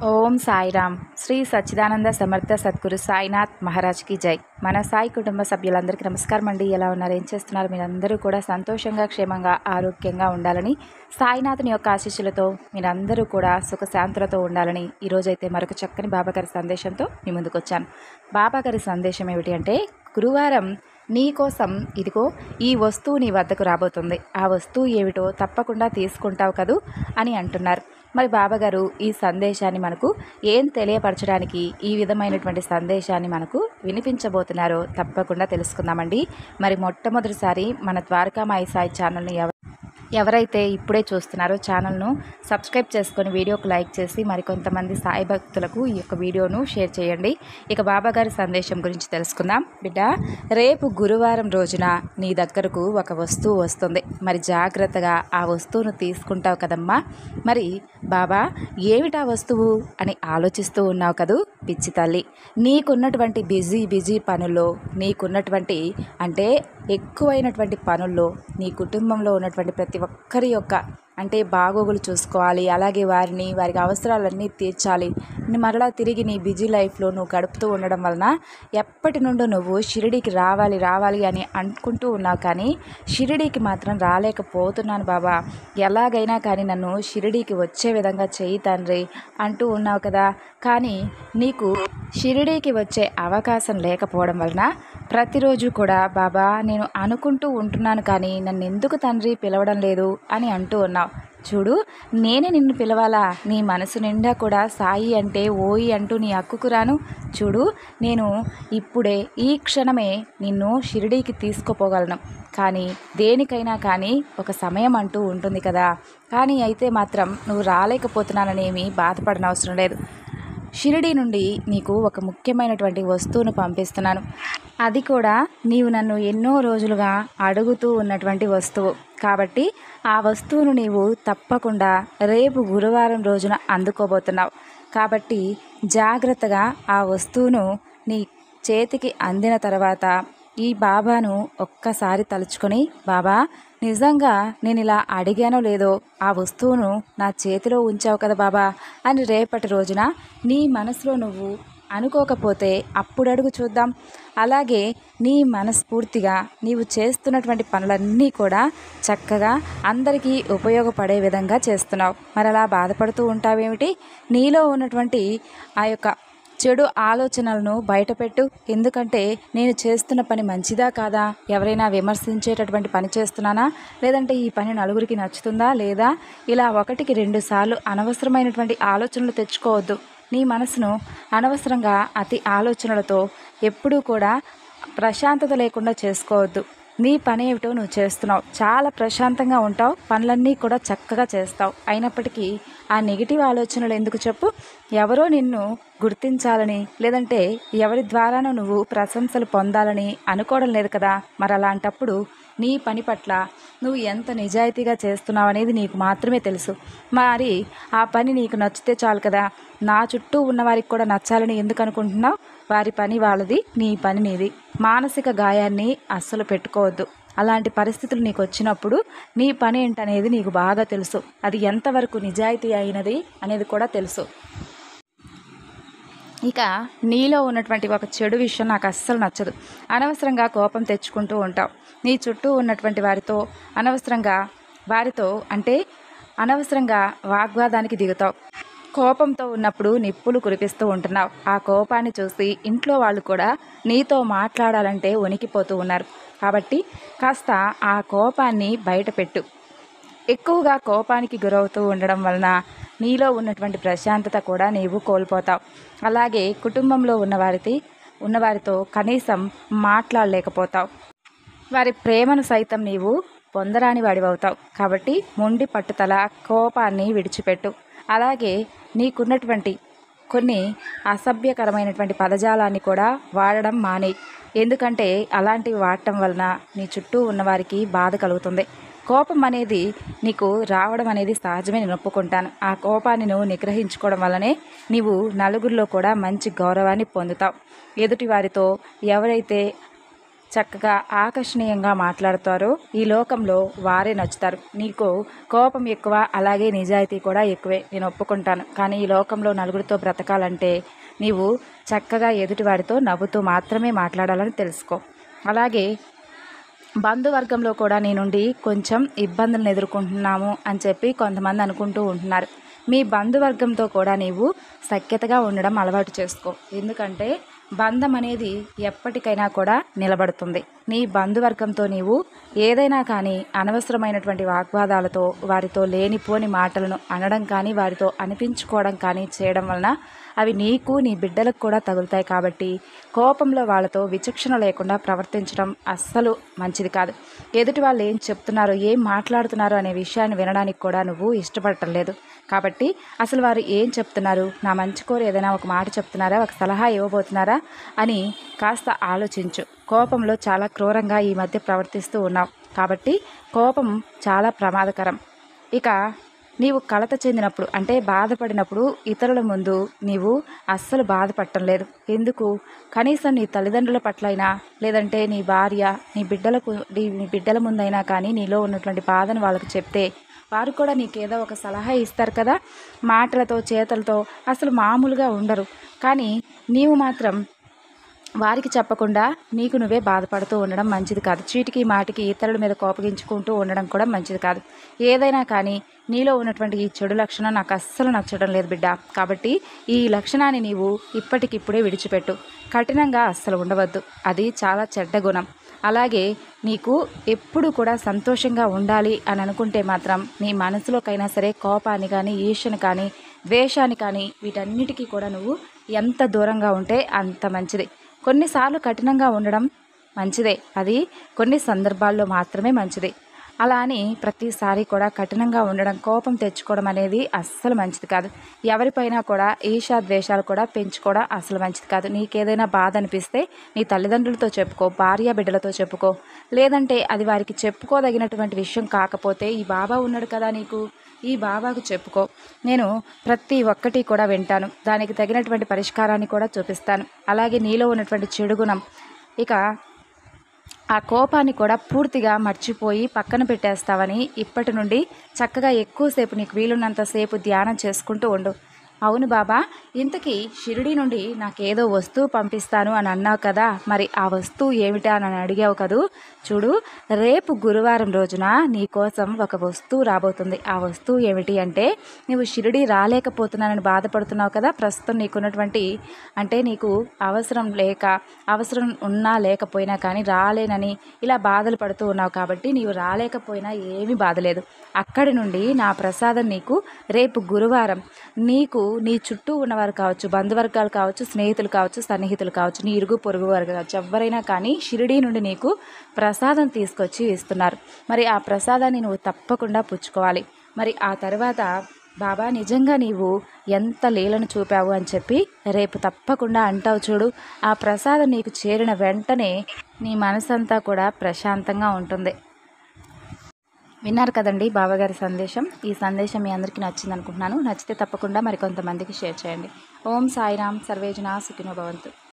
ఓం సాయిరామ్. శ్రీ సచ్చిదానంద సమర్థ సద్గురు సాయినాథ్ మహారాజ్కి జై. మన సాయి కుటుంబ సభ్యులందరికీ నమస్కారం అండి. ఎలా ఉన్నారు, ఏం చేస్తున్నారు? మీరందరూ కూడా సంతోషంగా, క్షేమంగా, ఆరోగ్యంగా ఉండాలని, సాయినాథుని యొక్క ఆశీస్సులతో మీరందరూ కూడా సుఖశాంతులతో ఉండాలని ఈరోజైతే మరొక చక్కని బాబాగారి సందేశంతో మీ ముందుకు వచ్చాను. బాబాగారి సందేశం ఏమిటి అంటే, గురువారం నీ కోసం ఇదిగో ఈ వస్తువు నీ వద్దకు రాబోతుంది, ఆ వస్తువు ఏమిటో తప్పకుండా తీసుకుంటావు కదూ అని అంటున్నారు. మరి బాబాగారు ఈ సందేశాన్ని మనకు ఏం తెలియపరచడానికి ఈ విధమైనటువంటి సందేశాన్ని మనకు వినిపించబోతున్నారో తప్పకుండా తెలుసుకుందామండి. మరి మొట్టమొదటిసారి మన ద్వారకామాయి సాయి ఛానల్ని ఎవరైతే ఇప్పుడే చూస్తున్నారో ఛానల్ను సబ్స్క్రైబ్ చేసుకొని వీడియోకు లైక్ చేసి మరికొంతమంది సాయి భక్తులకు ఈ యొక్క వీడియోను షేర్ చేయండి. ఇక బాబాగారి సందేశం గురించి తెలుసుకుందాం. బిడ్డ, రేపు గురువారం రోజున నీ దగ్గరకు ఒక వస్తువు వస్తుంది. మరి జాగ్రత్తగా ఆ వస్తువును తీసుకుంటావు కదమ్మా. మరి బాబా ఏమిటా వస్తువు అని ఆలోచిస్తూ ఉన్నావు కదూ పిచ్చి తల్లి. నీకున్నటువంటి బిజీ పనుల్లో, నీకున్నటువంటి అంటే ఎక్కువైనటువంటి పనుల్లో, నీ కుటుంబంలో ఉన్నటువంటి ప్రతి ఒక్కరి యొక్క అంటే బాగోగులు చూసుకోవాలి, అలాగే వారికి అవసరాలన్నీ తీర్చాలి. మరలా తిరిగి నీ బిజీ లైఫ్లో నువ్వు గడుపుతూ ఉండడం వలన ఎప్పటి నుండో నువ్వు షిరిడీకి రావాలి అని అనుకుంటూ ఉన్నావు, కానీ షిరిడీకి మాత్రం రాలేకపోతున్నాను బాబా. ఎలాగైనా కానీ నన్ను షిరిడీకి వచ్చే విధంగా చెయ్యి తండ్రి అంటూ ఉన్నావు కదా. కానీ నీకు షిరిడీకి వచ్చే అవకాశం లేకపోవడం వలన ప్రతిరోజు కూడా బాబా నేను అనుకుంటూ ఉంటున్నాను, కానీ నన్ను ఎందుకు తండ్రి పిలవడం లేదు అని అంటూ ఉన్నావు. చూడు, నేనే నిన్ను పిలవాలా? నీ మనసు నిండా కూడా సాయి అంటే ఓయి అంటూ నీ హక్కుకు రాను. చూడు, నేను ఇప్పుడే ఈ క్షణమే నిన్ను షిరిడీకి తీసుకుపోగలను, కానీ దేనికైనా కానీ ఒక సమయం అంటూ ఉంటుంది కదా. కానీ అయితే మాత్రం నువ్వు రాలేకపోతున్నాననేమి బాధపడనవసరం లేదు. షిరిడీ నుండి నీకు ఒక ముఖ్యమైనటువంటి వస్తువును పంపిస్తున్నాను. అది కూడా నీవు నన్ను ఎన్నో రోజులుగా అడుగుతూ ఉన్నటువంటి వస్తువు కాబట్టి ఆ వస్తువును నీవు తప్పకుండా రేపు గురువారం రోజున అందుకోబోతున్నావు. కాబట్టి జాగ్రత్తగా ఆ వస్తువును నీ చేతికి అందిన తర్వాత ఈ బాబాను ఒక్కసారి తలుచుకొని, బాబా నిజంగా నేను ఇలా అడిగానో లేదో ఆ వస్తువును నా చేతిలో ఉంచావు కదా బాబా అని రేపటి రోజున నీ మనసులో నువ్వు అనుకోకపోతే అప్పుడు అడుగు చూద్దాం. అలాగే నీ మనస్ఫూర్తిగా నీవు చేస్తున్నటువంటి పనులన్నీ కూడా చక్కగా అందరికీ ఉపయోగపడే విధంగా చేస్తున్నావు. మరి అలా బాధపడుతూ ఉంటావేమిటి? నీలో ఉన్నటువంటి ఆ యొక్క చెడు ఆలోచనలను బయటపెట్టు. ఎందుకంటే నేను చేస్తున్న పని మంచిదా కాదా, ఎవరైనా విమర్శించేటటువంటి పని చేస్తున్నానా, లేదంటే ఈ పని నలుగురికి నచ్చుతుందా లేదా, ఇలా 1-2 సార్లు అనవసరమైనటువంటి ఆలోచనలు తెచ్చుకోవద్దు. నీ మనసును అనవసరంగా అతి ఆలోచనలతో ఎప్పుడూ కూడా ప్రశాంతత లేకుండా చేసుకోవద్దు. నీ పని ఏమిటో నువ్వు చేస్తున్నావు, చాలా ప్రశాంతంగా ఉంటావు, పనులన్నీ కూడా చక్కగా చేస్తావు. అయినప్పటికీ ఆ నెగిటివ్ ఆలోచనలు ఎందుకు చెప్పు? ఎవరో నిన్ను గుర్తించాలని, లేదంటే ఎవరి ద్వారానో నువ్వు ప్రశంసలు పొందాలని అనుకోవడం లేదు కదా. మరి అలాంటప్పుడు నీ పని పట్ల నువ్వు ఎంత నిజాయితీగా చేస్తున్నావు అనేది నీకు మాత్రమే తెలుసు. మరి ఆ పని నీకు నచ్చితే చాలు కదా. నా చుట్టూ ఉన్నవారికి కూడా నచ్చాలని ఎందుకు అనుకుంటున్నావు? వారి పని వాళ్ళది, నీ పని నీది. మానసిక గాయాన్ని అస్సలు పెట్టుకోవద్దు. అలాంటి పరిస్థితులు నీకు వచ్చినప్పుడు నీ పని ఏంటనేది నీకు బాగా తెలుసు, అది ఎంతవరకు నిజాయితీ అయినది అనేది కూడా తెలుసు. ఇక నీలో ఉన్నటువంటి ఒక చెడు విషయం నాకు అస్సలు నచ్చదు. అనవసరంగా కోపం తెచ్చుకుంటూ ఉంటావు. నీ చుట్టూ ఉన్నటువంటి వారితో అనవసరంగా వాగ్వాదానికి దిగుతావు. కోపంతో ఉన్నప్పుడు నిప్పులు కురిపిస్తూ ఉంటున్నావు. ఆ కోపాన్ని చూసి ఇంట్లో వాళ్ళు కూడా నీతో మాట్లాడాలంటే వణికిపోతూ ఉన్నారు. కాబట్టి కాస్త ఆ కోపాన్ని బయటపెట్టు. ఎక్కువగా కోపానికి గురవుతూ ఉండడం వలన నీలో ఉన్నటువంటి ప్రశాంతత కూడా నీవు కోల్పోతావు. అలాగే కుటుంబంలో ఉన్నవారితో కనీసం మాట్లాడలేకపోతావు. వారి ప్రేమను సైతం నీవు పొందరాని వాడివవుతావు. కాబట్టి మొండి పట్టుదల, కోపాన్ని విడిచిపెట్టు. అలాగే నీకున్నటువంటి కొన్ని అసభ్యకరమైనటువంటి పదజాలాన్ని కూడా వాడడం మానేయి. ఎందుకంటే అలాంటివి వాడటం వలన నీ చుట్టూ ఉన్నవారికి బాధ కలుగుతుంది. కోపం అనేది నీకు రావడం అనేది సహజమే, నేను ఒప్పుకుంటాను. ఆ కోపాన్ని నువ్వు నిగ్రహించుకోవడం వల్లనే నీవు నలుగురిలో కూడా మంచి గౌరవాన్ని పొందుతావు. ఎదుటి వారితో ఎవరైతే చక్కగా ఆకర్షణీయంగా మాట్లాడతారో ఈ లోకంలో వారే నచ్చుతారు. నీకు కోపం ఎక్కువ, అలాగే నిజాయితీ కూడా ఎక్కువే, నేను ఒప్పుకుంటాను. కానీ ఈ లోకంలో నలుగురితో బ్రతకాలంటే నీవు చక్కగా ఎదుటివాడితో నవ్వుతూ మాత్రమే మాట్లాడాలని తెలుసుకో. అలాగే బంధువర్గంలో కూడా నీ నుండి కొంచెం ఇబ్బందులను ఎదుర్కొంటున్నాము అని చెప్పి కొంతమంది అనుకుంటూ ఉంటున్నారు. మీ బంధువర్గంతో కూడా నీవు సఖ్యతగా ఉండడం అలవాటు చేసుకో. ఎందుకంటే బంధం అనేది ఎప్పటికైనా కూడా నిలబడుతుంది. నీ బంధువర్గంతో నీవు ఏదైనా కానీ అనవసరమైనటువంటి వాగ్వాదాలతో, వారితో లేనిపోని మాటలను అనడం కానీ, వారితో అనిపించుకోవడం కానీ చేయడం వలన అవి నీకు, నీ బిడ్డలకు కూడా తగులుతాయి. కాబట్టి కోపంలో వాళ్ళతో విచక్షణ లేకుండా ప్రవర్తించడం అస్సలు మంచిది కాదు. ఎదుటి వాళ్ళు ఏం చెప్తున్నారో, ఏం మాట్లాడుతున్నారో అనే విషయాన్ని వినడానికి కూడా నువ్వు ఇష్టపడటం లేదు. కాబట్టి అసలు వారు ఏం చెప్తున్నారు, నా మంచి కోరి ఏదైనా ఒక మాట చెప్తున్నారా, ఒక సలహా ఇవ్వబోతున్నారా అని కాస్త ఆలోచించు. కోపంలో చాలా క్రూరంగా ఈ మధ్య ప్రవర్తిస్తూ ఉన్నావు. కాబట్టి కోపం చాలా ప్రమాదకరం. ఇక నీవు కలత చెందినప్పుడు, అంటే బాధపడినప్పుడు ఇతరుల ముందు నీవు అస్సలు బాధపడటం లేదు. ఎందుకు? కనీసం నీ తల్లిదండ్రుల పట్లైనా, లేదంటే నీ భార్య, నీ బిడ్డల ముందైనా కానీ నీలో ఉన్నటువంటి బాధను వాళ్ళకి చెప్తే వారు కూడా నీకేదో ఒక సలహా ఇస్తారు కదా. మాటలతో, చేతలతో అసలు మామూలుగా ఉండరు. కానీ నీవు మాత్రం వారికి చెప్పకుండా నీకు నువ్వే బాధపడుతూ ఉండడం మంచిది కాదు. చీటికి మాటికి ఇతరుల మీద కోపగించుకుంటూ ఉండడం కూడా మంచిది కాదు. ఏదైనా కానీ నీలో ఉన్నటువంటి ఈ చెడు లక్షణం నాకు అస్సలు నచ్చడం లేదు బిడ్డ. కాబట్టి ఈ లక్షణాన్ని నీవు ఇప్పటికిప్పుడే విడిచిపెట్టు. కఠినంగా అస్సలు ఉండవద్దు, అది చాలా చెడ్డ గుణం. అలాగే నీకు ఎప్పుడు కూడా సంతోషంగా ఉండాలి అని అనుకుంటే మాత్రం నీ మనసులోకైనా సరే కోపాన్ని కానీ, ఈర్ష్యను కానీ, ద్వేషాన్ని కానీ వీటన్నిటికీ కూడా నువ్వు ఎంత దూరంగా ఉంటే అంత మంచిది. కొన్నిసార్లు కఠినంగా ఉండడం మంచిదే, అది కొన్ని సందర్భాల్లో మాత్రమే మంచిది. అలా అని ప్రతిసారి కూడా కఠినంగా ఉండడం, కోపం తెచ్చుకోవడం అనేది అస్సలు మంచిది కాదు. ఎవరిపైనా కూడా ఈర్ష్య ద్వేషాలు కూడా పెంచుకోవడం అసలు మంచిది కాదు. నీకేదైనా బాధ అనిపిస్తే నీ తల్లిదండ్రులతో చెప్పుకో, భార్య బిడ్డలతో చెప్పుకో. లేదంటే అది వారికి చెప్పుకోదగినటువంటి విషయం కాకపోతే ఈ బాబా ఉన్నాడు కదా నీకు, ఈ బాబాకు చెప్పుకో. నేను ప్రతి ఒక్కటి కూడా వింటాను, దానికి తగినటువంటి పరిష్కారాన్ని కూడా చూపిస్తాను. అలాగే నీలో ఉన్నటువంటి చెడు గుణం, ఇక ఆ కోపాన్ని కూడా పూర్తిగా మర్చిపోయి పక్కన పెట్టేస్తావని ఇప్పటి నుండి చక్కగా ఎక్కువసేపు నీకు వీలున్నంతసేపు ధ్యానం చేసుకుంటూ ఉండు. అవును బాబా, ఇంతకీ షిరిడి నుండి నాకేదో వస్తువు పంపిస్తాను అని అన్నావు కదా, మరి ఆ వస్తువు ఏమిటా అని అడిగావు కదూ. చూడు, రేపు గురువారం రోజున నీ కోసం ఒక వస్తువు రాబోతుంది. ఆ వస్తువు ఏమిటి అంటే, నువ్వు షిరిడి రాలేకపోతున్నానని బాధపడుతున్నావు కదా. ప్రస్తుతం నీకున్నటువంటి, అంటే నీకు అవసరం ఉన్నా లేకపోయినా కానీ రాలేనని ఇలా బాధలు పడుతూ ఉన్నావు. కాబట్టి నీవు రాలేకపోయినా ఏమీ బాధలేదు. అక్కడి నుండి నా ప్రసాదం నీకు రేపు గురువారం నీకు, నీ చుట్టూ ఉన్నవారు కావచ్చు, బంధువర్గాలు కావచ్చు, స్నేహితులు కావచ్చు, సన్నిహితులు కావచ్చు, నీ ఇరుగు పొరుగు వారు కావచ్చు, ఎవరైనా కానీ షిరిడీ నుండి నీకు ప్రసాదం తీసుకొచ్చి ఇస్తున్నారు. మరి ఆ ప్రసాదాన్ని నువ్వు తప్పకుండా పుచ్చుకోవాలి. మరి ఆ తర్వాత బాబా నిజంగా నీవు ఎంత లీలను చూపావు అని చెప్పి రేపు తప్పకుండా అంటావు. చూడు, ఆ ప్రసాదం నీకు చేరిన వెంటనే నీ మనసంతా కూడా ప్రశాంతంగా ఉంటుంది. విన్నారు కదండి బాబాగారి సందేశం. ఈ సందేశం మీ అందరికీ నచ్చింది అనుకుంటున్నాను. నచ్చితే తప్పకుండా మరికొంతమందికి షేర్ చేయండి. ఓం సాయిరామ్. సర్వేజన సుఖినో భవంతు.